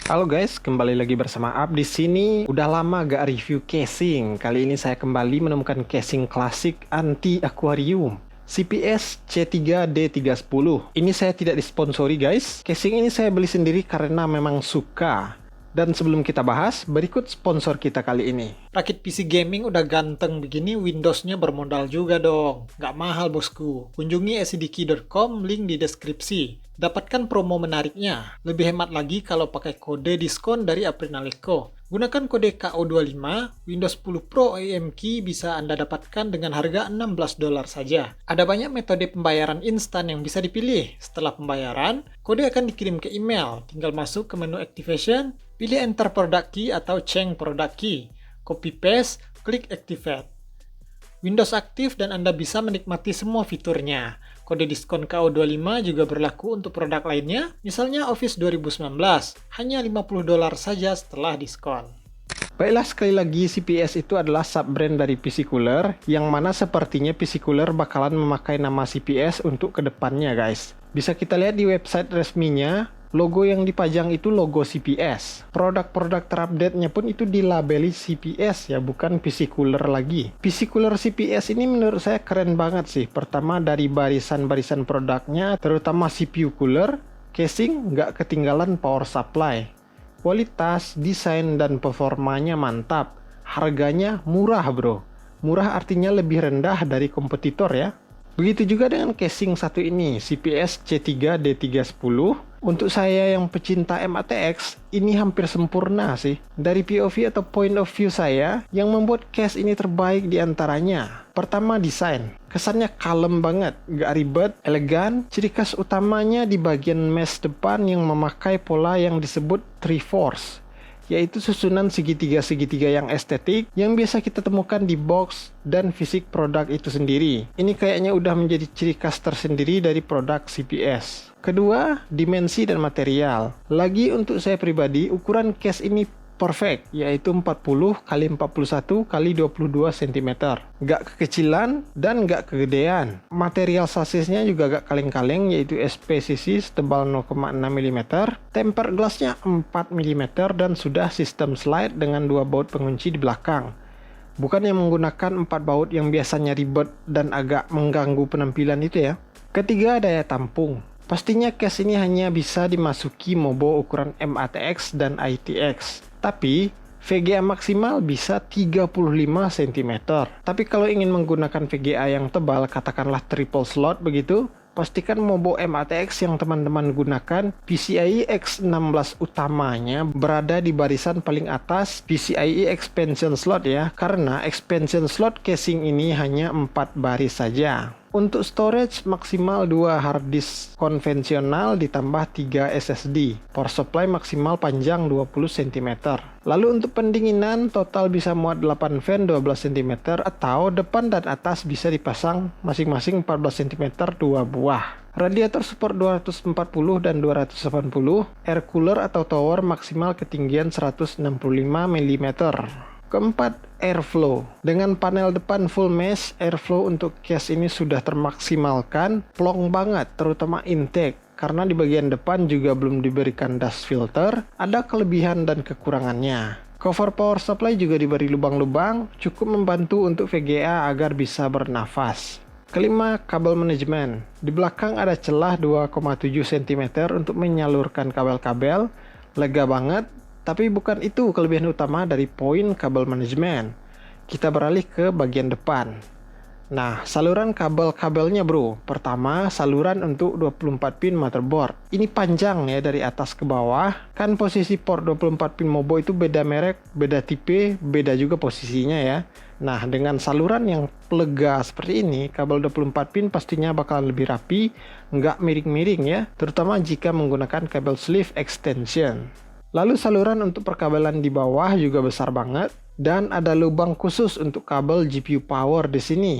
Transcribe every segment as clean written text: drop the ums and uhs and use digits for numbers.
Halo guys, kembali lagi bersama Ab di sini. Udah lama gak review casing. Kali ini saya kembali menemukan casing klasik anti aquarium. CPS C3D310. Ini saya tidak disponsori guys. Casing ini saya beli sendiri karena memang suka. Dan sebelum kita bahas, berikut sponsor kita kali ini. Rakit PC gaming udah ganteng begini, Windows-nya bermodal juga dong. Nggak mahal bosku. Kunjungi scdkey.com, link di deskripsi. Dapatkan promo menariknya. Lebih hemat lagi kalau pakai kode diskon dari Aprinaleco. Gunakan kode KO25, Windows 10 Pro AMK bisa Anda dapatkan dengan harga $16 saja. Ada banyak metode pembayaran instan yang bisa dipilih. Setelah pembayaran, kode akan dikirim ke email. Tinggal masuk ke menu Activation, pilih Enter Product Key atau Change Product Key. Copy paste, klik Activate. Windows aktif dan Anda bisa menikmati semua fiturnya. Kode diskon KO25 juga berlaku untuk produk lainnya, misalnya Office 2019, hanya $50 saja setelah diskon. Baiklah, sekali lagi CPS itu adalah sub-brand dari PC Cooler, yang mana sepertinya PC Cooler bakalan memakai nama CPS untuk kedepannya guys. Bisa kita lihat di website resminya, logo yang dipajang itu logo CPS. Produk-produk terupdate-nya pun itu dilabeli CPS ya, bukan PC Cooler lagi. PC Cooler CPS ini menurut saya keren banget sih. Pertama dari barisan-barisan produknya, terutama CPU cooler, casing nggak ketinggalan power supply. Kualitas, desain, dan performanya mantap. Harganya murah bro. Murah artinya lebih rendah dari kompetitor ya. Begitu juga dengan casing satu ini, CPS C3D310. Untuk saya yang pecinta MATX, ini hampir sempurna sih. Dari POV atau point of view saya, yang membuat case ini terbaik di antaranya. Pertama, desain. Kesannya kalem banget, gak ribet, elegan. Ciri khas utamanya di bagian mesh depan yang memakai pola yang disebut Triforce, yaitu susunan segitiga-segitiga yang estetik yang biasa kita temukan di box dan fisik produk itu sendiri. Ini kayaknya udah menjadi ciri khas tersendiri dari produk CPS. Kedua, dimensi dan material. Lagi untuk saya pribadi, ukuran case ini perfect, yaitu 40 x 41 x 22 cm. Gak kekecilan dan gak kegedean. Material sasisnya juga gak kaleng-kaleng, yaitu SPCC setebal 0,6 mm. Tempered glassnya 4 mm dan sudah sistem slide dengan 2 baut pengunci di belakang. Bukan yang menggunakan 4 baut yang biasanya ribet dan agak mengganggu penampilan itu ya. Ketiga, daya tampung. Pastinya case ini hanya bisa dimasuki mobo ukuran MATX dan ITX. Tapi VGA maksimal bisa 35 cm. Tapi kalau ingin menggunakan VGA yang tebal, katakanlah triple slot begitu, pastikan mobo MATX yang teman-teman gunakan PCIe X16 utamanya berada di barisan paling atas PCIe expansion slot ya, karena expansion slot casing ini hanya 4 baris saja. Untuk storage maksimal 2 hard disk konvensional ditambah 3 SSD. Power supply maksimal panjang 20 cm. Lalu untuk pendinginan total bisa muat 8 fan 12 cm atau depan dan atas bisa dipasang masing-masing 14 cm 2 buah. Radiator support 240 dan 280. Air cooler atau tower maksimal ketinggian 165 mm. Keempat, airflow. Dengan panel depan full mesh, airflow untuk case ini sudah termaksimalkan, plong banget, terutama intake. Karena di bagian depan juga belum diberikan dust filter, ada kelebihan dan kekurangannya. Cover power supply juga diberi lubang-lubang, cukup membantu untuk VGA agar bisa bernafas. Kelima, kabel manajemen. Di belakang ada celah 2,7 cm untuk menyalurkan kabel-kabel, lega banget. Tapi bukan itu kelebihan utama dari poin kabel manajemen. Kita beralih ke bagian depan. Nah, saluran kabel-kabelnya bro. Pertama, saluran untuk 24 pin motherboard. Ini panjang ya dari atas ke bawah. Kan posisi port 24 pin mobo itu beda merek, beda tipe, beda juga posisinya ya. Nah, dengan saluran yang lega seperti ini, kabel 24 pin pastinya bakalan lebih rapi, nggak miring-miring ya. Terutama jika menggunakan kabel sleeve extension. Lalu saluran untuk perkabelan di bawah juga besar banget dan ada lubang khusus untuk kabel GPU power di sini.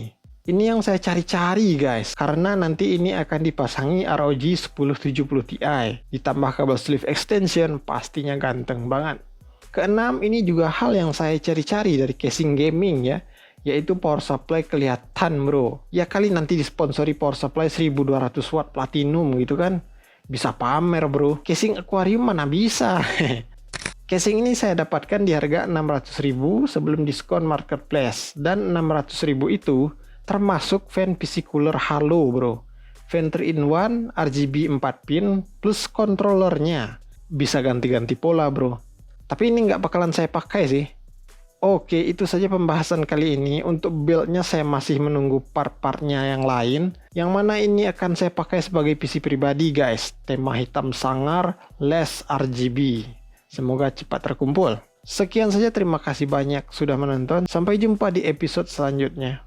Ini yang saya cari-cari guys, karena nanti ini akan dipasangi ROG 1070 Ti. Ditambah kabel sleeve extension, pastinya ganteng banget. Keenam, ini juga hal yang saya cari-cari dari casing gaming ya, yaitu power supply kelihatan bro. Ya kali nanti disponsori power supply 1200 watt platinum gitu kan. Bisa pamer bro, casing aquarium mana bisa. Casing ini saya dapatkan di harga 600.000 sebelum diskon marketplace. Dan 600.000 itu termasuk fan PC cooler halo bro. Fan 3-in-1 RGB 4 pin plus controllernya. Bisa ganti-ganti pola bro. Tapi ini nggak bakalan saya pakai sih. Oke, itu saja pembahasan kali ini. Untuk build-nya saya masih menunggu part-partnya yang lain. Yang mana ini akan saya pakai sebagai PC pribadi guys. Tema hitam sangar, less RGB. Semoga cepat terkumpul. Sekian saja, terima kasih banyak sudah menonton. Sampai jumpa di episode selanjutnya.